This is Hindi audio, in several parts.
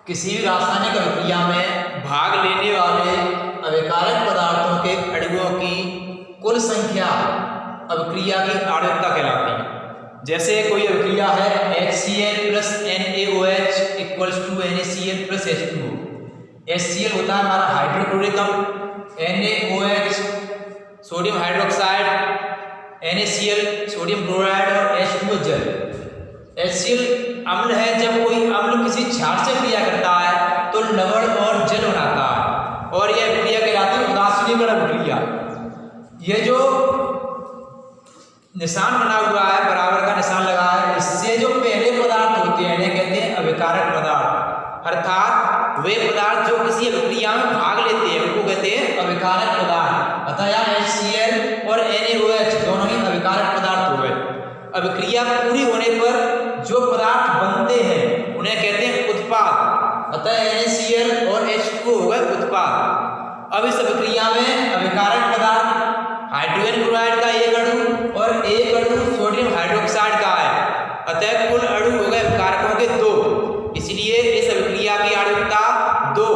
किसी भी रासायनिक अभिक्रिया में भाग लेने वाले अभिकारक पदार्थों के अणुओं की कुल संख्या अभिक्रिया की आणविकता कहलाती है। जैसे कोई अभिक्रिया है HCl plus NaOH equals to NaCl plus H2O। HCl होता है हमारा हाइड्रोक्लोरिक अम्ल, NaOH sodium hydroxide, NaCl sodium chloride और H2O जल। HCl अम्ल है जब कोई अम्ल किसी क्षार से क्रिया करता है तो लवण और जल बनाता है और यह अभिक्रिया कहलाती है उदासीनीकरण अभिक्रिया। ये जो निशान बना हुआ है, बराबर का निशान लगा है, इससे जो पहले पदार्थ होते हैं इन्हें कहते हैं अभिकारक पदार्थ, अर्थात वे पदार्थ जो किसी अभिक्रिया में भाग लेते हैं उनको कहते हैं अभिकारक पदार्थ। अतः यहाँ HCl और NaOH दोनों ही अभिकारक पदार्थ हो गए। अभिक्रिया पूरी होने पर जो पदार्थ बनते हैं उन्हें कहते हैं उत्पाद। अतः NaCl और H2O हो गए उत्पाद। अब इस अभिक्रिया में अभिकारक पदार्थ हाइड्रोजन क्लोराइड का एक अणु और एक अणु सोडियम हाइड्रोक्साइड का है, अतः कुल अणु हो गए अभिकारकों के 2, इसलिए इस अभिक्रिया की आणविकता 2।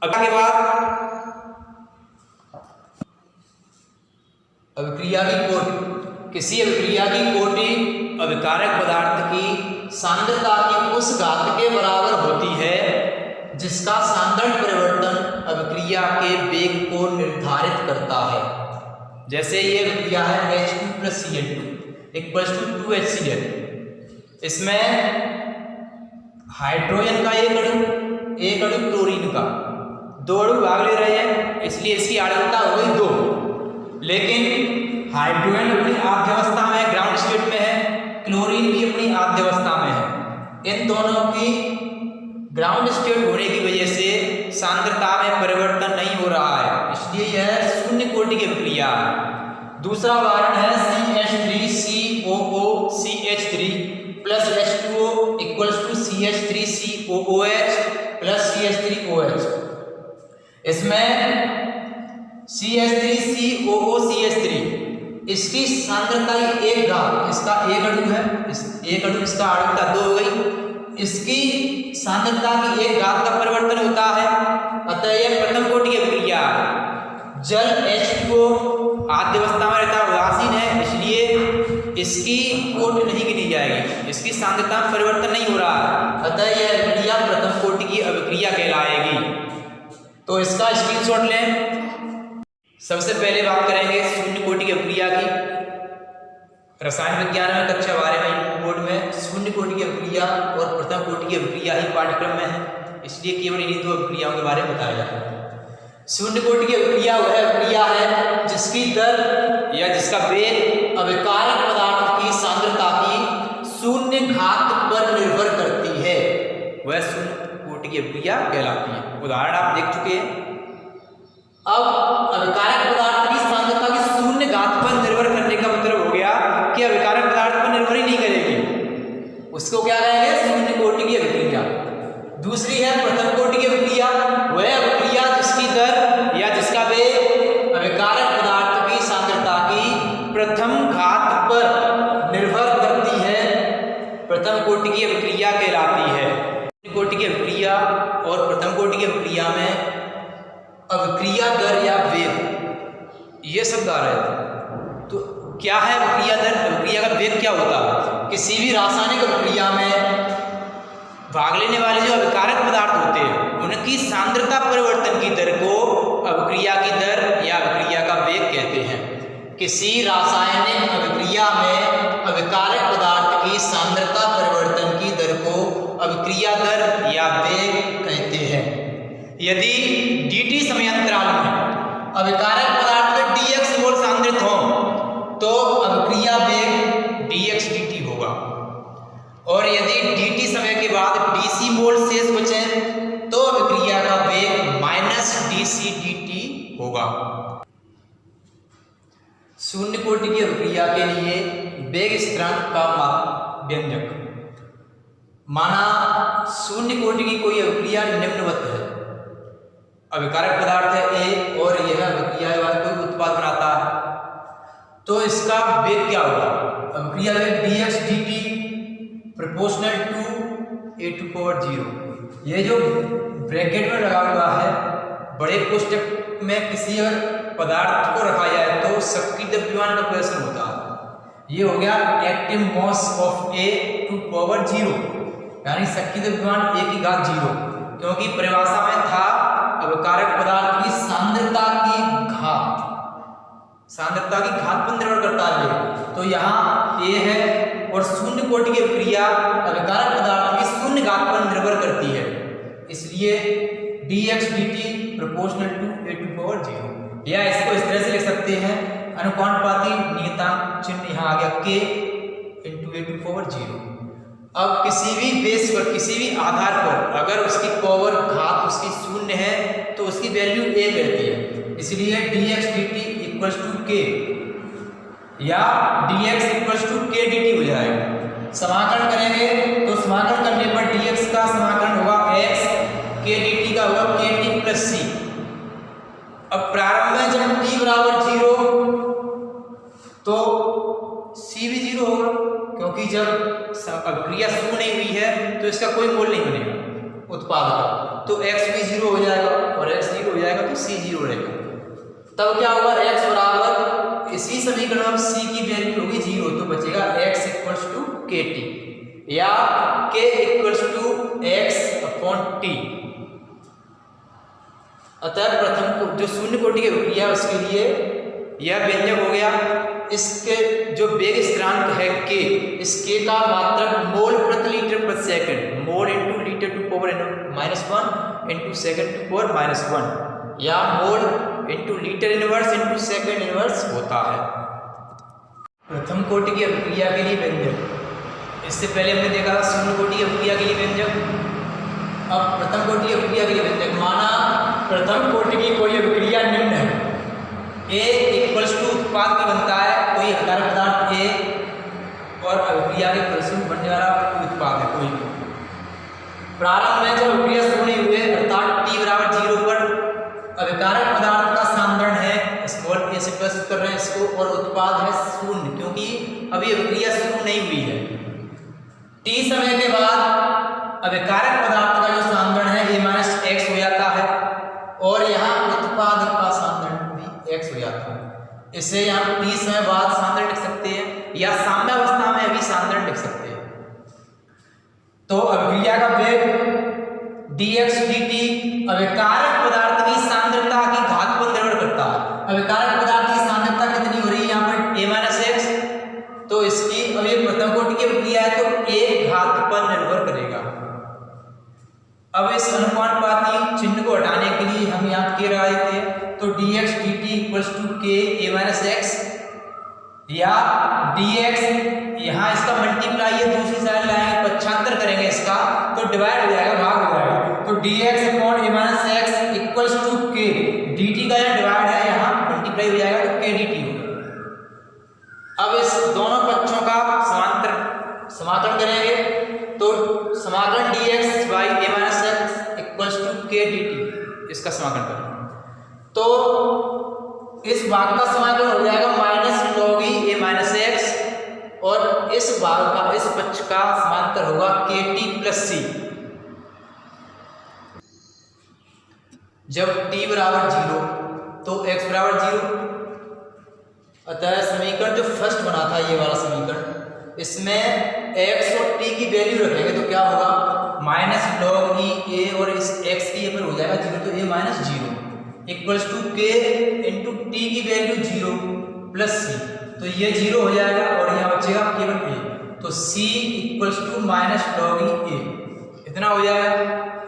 अब के बाद अभिक्रिया की कोटि। किसी अभिक्रिया की कोटि अभिकारक पदार्थ की सांद्रता की उस घात के बराबर होती है जिसका सांद्रण परिवर्तन अभिक्रिया के वेग को निर्धारित करता है। जैसे ये अभिक्रिया है H2 plus Cl2 equals to 2HCl। इसमें हाइड्रोजन का एक अणु क्लोरीन का, 2 अणु भाग ले रहे हैं, इसलिए इसकी आणविकता हो गई 2। लेकिन हाइड्रोजन अपनी आद्यावस्था में ग्राउंड स्टेट में है, क्लोरीन भी अपनी आद्यावस्था में है। इन दोनों की ग्राउंड स्टेट होने की वजह से सांद्रता में परिवर्तन नहीं हो रहा है, इसलिए यह शून्य कोटि की अभिक्रिया है। दूसरा उदाहरण है CH3COO CH3 plus H2O equals to CH3COOH plus CH3OH। इसमें CH3COO CH3 इसकी सांद्रता की एक घात, इसका एक अणु है, एक अणु इसका आणविकता 2 हो गई, इसकी सांद्रता की एक घात का परिवर्तन होता है, अतः यह प्रथम कोटि की अभिक्रिया है। जल H2O आद्यावस्था में रहता उदासीन है, इसलिए इसकी कोटि नहीं गिनी जाएगी, इसकी सांद्रता में परिवर्तन नहीं हो रहा है, अतः यह अभिक्रिया प्रथम कोटि की अभिक्रिया कहलाएगी। तो इसका स्क्रीनशॉट लें। सबसे पहले बात करेंगे शून्य कोटि की अभिक्रिया की। रसायन विज्ञान में कक्षा 12 में बोर्ड में शून्य कोटि की अभिक्रिया और प्रथम कोटि की अभिक्रिया ही पाठ्यक्रम में है, इसलिए केवल इन्हीं 2 अभिक्रियाओं के बारे में बताया जाता है। शून्य कोटि की अभिक्रिया वह अभिक्रिया है जिसकी दर या जिसका वेग अभिकारक पदार्थ की सांद्रता की शून्य घात पर निर्भर करती है, वह शून्य कोटि की अभिक्रिया कहलाती है। उदाहरण आप देख चुके हैं। अब अभिकारक पदार्थ की सांद्रता की शून्य घात पर निर्भर करने का मतलब हो गया कि अभिकारक पदार्थ पर निर्भर ही नहीं करेगी, उसको क्या कहेंगे शून्य कोटि की अभिक्रिया। दूसरी है प्रथम कोटि की अभिक्रिया, वह अभिक्रिया जिसकी दर या जिसका वेग अभिकारक पदार्थ की सांद्रता की प्रथम घात पर निर्भर करती है, प्रथम कोटि की अभिक्रिया कहलाती है। शून्य कोटि की अभिक्रिया और प्रथम कोटि की अभिक्रिया में अभिक्रिया दर या वेग ये शब्द आ रहे थे। तो क्या है अभिक्रिया दर, अभिक्रिया का वेग क्या होता है? किसी भी रासायनिक अभिक्रिया में भाग लेने वाले जो अभिकारक पदार्थ होते हैं उनकी सांद्रता परिवर्तन की दर को अभिक्रिया की दर या अभिक्रिया का वेग कहते हैं। किसी रासायनिक अभिक्रिया में अभिकारक पदार्थ की सांद्रता परिवर्तन की दर को अभिक्रिया दर या वेग कहते हैं। यदि dt समयांतराल में अभिकारक पदार्थ में dx मोल सांद्रित हो तो अभिक्रिया वेग dx dt होगा, और यदि dt समय के बाद dc मोल शेष बचे तो अभिक्रिया का वेग माइनस dc dt होगा। शून्य कोटि की अभिक्रिया के लिए वेग स्थिरांक का व्यंजक। माना शून्य कोटि की कोई अभिक्रिया निम्नवत है, अभिकारक पदार्थ है A और यह अभिक्रिया के बाद कोई उत्पाद बनाता है, तो इसका वेग क्या होगा? अभिक्रिया वेग dx dt proportional to a⁴0। ये जो ब्रैकेट में लगा हुआ है बड़े कोष्टक में किसी अगर पदार्थ को रखा जाए तो सक्रिय द्रव्यमान का प्रदर्शन होता है। ये हो गया एक्टिव मास ऑफ a⁴0, यानी सक्रिय द्रव्यमान a की घात 0, क्योंकि परिभाषा में था अभिकारक पदार्थ की सांद्रता की घात पर निर्भर करता है। तो यहाँ a है और शून्य कोटि की अभिक्रिया अभिकारक पदार्थ की शून्य घात पर निर्भर करती है, इसलिए dx dt proportional to a⁴0। या इसको इस तरह से लिख सकते हैं, अनुपानुपाती नियतांक चिन्ह यहाँ आ गया k × a⁴0। अब किसी भी बेस पर, किसी भी आधार पर अगर उसकी पावर घात उसकी शून्य है तो उसकी वैल्यू a रहती है, इसलिए dx dt = k या dx = k dt हो जाएगा। समाकलन करेंगे तो समाकलन करने पर dx का समाकलन होगा x, k dt का होगा kt + c। अब प्रारंभ में जब t = 0 तो c भी 0 होगा, क्योंकि जब अभिक्रिया शुरू नहीं हुई है तो इसका कोई मूल्य नहीं बनेगा उत्पाद का, तो x भी 0 हो जाएगा और x 0 हो जाएगा तो c 0 रहेगा। तब क्या होगा, x बराबर, इसी समीकरण में c की वैल्यू होगी 0, तो बचेगा x = kt या k = x/t। अतः प्रथम जो शून्य कोटि की अभिक्रिया उसके लिए यह व्यंजक हो गया। इसके जो वेग स्थिरांक है k, इस k का मात्रक मोल प्रति लीटर प्रति सेकंड, मोल × L⁻⁻1 × सेकंड⁻1 या मोल × लीटर इनवर्स × सेकंड इनवर्स होता है। प्रथम कोटि की अभिक्रिया के लिए व्यंजक, इससे पहले हमने देखा था शून्य कोटि की अभिक्रिया के लिए व्यंजक। अब प्रथम कोटि की अभिक्रिया के लिए व्यंजक, माना प्रथम कोटि की कोई अभिक्रिया निम्न है, A = उत्पाद की बनता है कोई अभिकारक पदार्थ A और अभिक्रिया के फलस्वरूप बनने वाला उत्पाद है कोई। प्रारंभ में जब अभिक्रिया शुरू नहीं हुई अर्थात t = 0 पर अभिकारक पदार्थ का सांद्रण है a से प्रस्तुत कर रहे हैं इसको, और उत्पाद है 0, क्योंकि अभी अभिक्रिया शुरू नहीं हुई है। t समय के बाद अभिकारक पदार्थ का जो सांद्रण है a-x हो जाता है और यहाँ उत्पाद का सांद्रण भी x हो जाता है। इसे यहाँ t समय बाद सांद्रण लिख सकते हैं या साम्यावस्था में भी सांद्रण लिख सकते हैं। तो अभिक्रिया का वेग dx dt अभिकारक पदार्थ की सांद्रता की घात पर निर्भर करता है। अभिकारक पदार्थ की सांद्रता कितनी हो रही है यहाँ पर a-x, तो इसकी अब ये प्रथम कोटि की अभिक्रिया है तो a घात पर निर्भर करेगा। अब इस अनुपानुपाती चिन्ह को हटाने के लिए हम यहाँ k लगा देते हैं, तो dx dt = k a-x या dx, यहाँ इसका मल्टीप्लाई है दूसरी साइड लाएंगे, पक्षांतर करेंगे इसका तो डिवाइड हो जाएगा, भाग हो जाएगा, तो dx/a-x = k, dt का यहाँ डिवाइड है यहाँ मल्टीप्लाई हो जाएगा तो k dt होगा। अब इस दोनों पक्षों का समाकलन करेंगे तो समाकलन dx/a-x = k dt, इसका समाकलन करेंगे तो इस भाग का समाकलन हो जाएगा -log a-x और इस भाग का, इस पक्ष का समांतर होगा kt + c। जब t = 0 तो x = 0, अतः समीकरण जो फर्स्ट बना था ये वाला समीकरण, इसमें x और t की वैल्यू रखेंगे तो क्या होगा, -log e a और इस x की पर हो जाएगा 0, तो a-0 = k × t की वैल्यू 0 + c, तो ये 0 हो जाएगा और यहाँ बचेगा केवल a, तो c = -log e a, इतना हो जाएगा।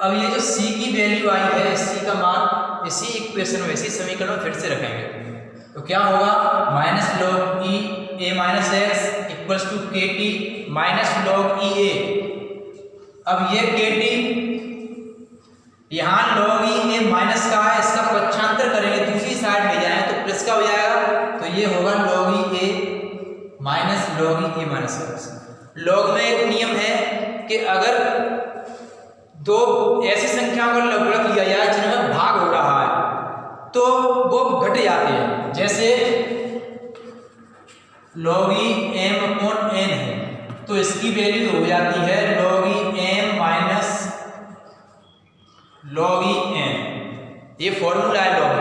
अब ये जो c की वैल्यू आई है, इस c का मान इसी इक्वेशन में, इसी समीकरण में फिर से रखेंगे तो क्या होगा, -log e a-x = kt -log e a। अब ये kt यहाँ log e a माइनस का है, इसका पक्षांतर करेंगे दूसरी साइड ले जाएं तो प्लस का हो जाएगा, तो ये होगा log e a - log e a-x। Log में एक नियम है कि अगर दो ऐसी संख्याओं का लघुगणक लिया जाए जिनमें भाग हो रहा है तो वो घट जाते हैं, जैसे log e m/n है तो तो इसकी वैल्यू हो जाती है log e m minus log e n। ये फॉर्मूला है log।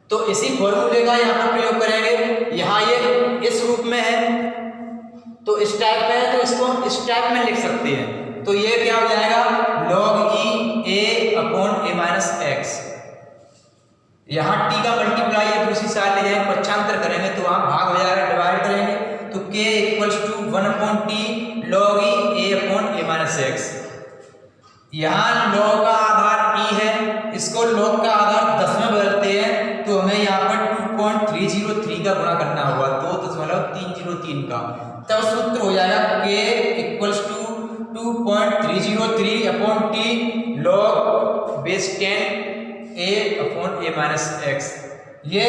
तो इसी फॉर्मूले का यहाँ पर प्रयोग करेंगे। यहाँ ये इस रूप में है तो इस टाइप में है तो इसको हम इस टाइप में लिख सकते हैं। तो ये क्या हो जाएगा log e a upon a minus x. यहाँ t का मल्टीप्लाई है दूसरी साइड ले जाएंगे, पक्षांतर करेंगे तो वहाँ भाग हो जाएगा, डिवाइड करेंगे तो k equals to 1 upon t log e a upon a minus x. यहाँ log का आधार e है, इसको log का आधार 10 में बदलते हैं तो हमें यहाँ पर 2.303 का गुणा करना होगा 2.303 का, तब सूत्र हो जाएगा k equals to 2.303 upon t log base 10 a upon a minus x. ये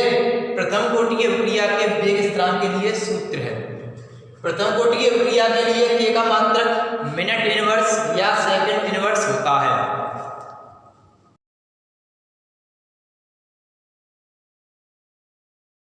प्रथम कोटि की अभिक्रिया के वेग स्थिरांक के लिए सूत्र है। प्रथम कोटि की अभिक्रिया के लिए k का मात्रक मिनट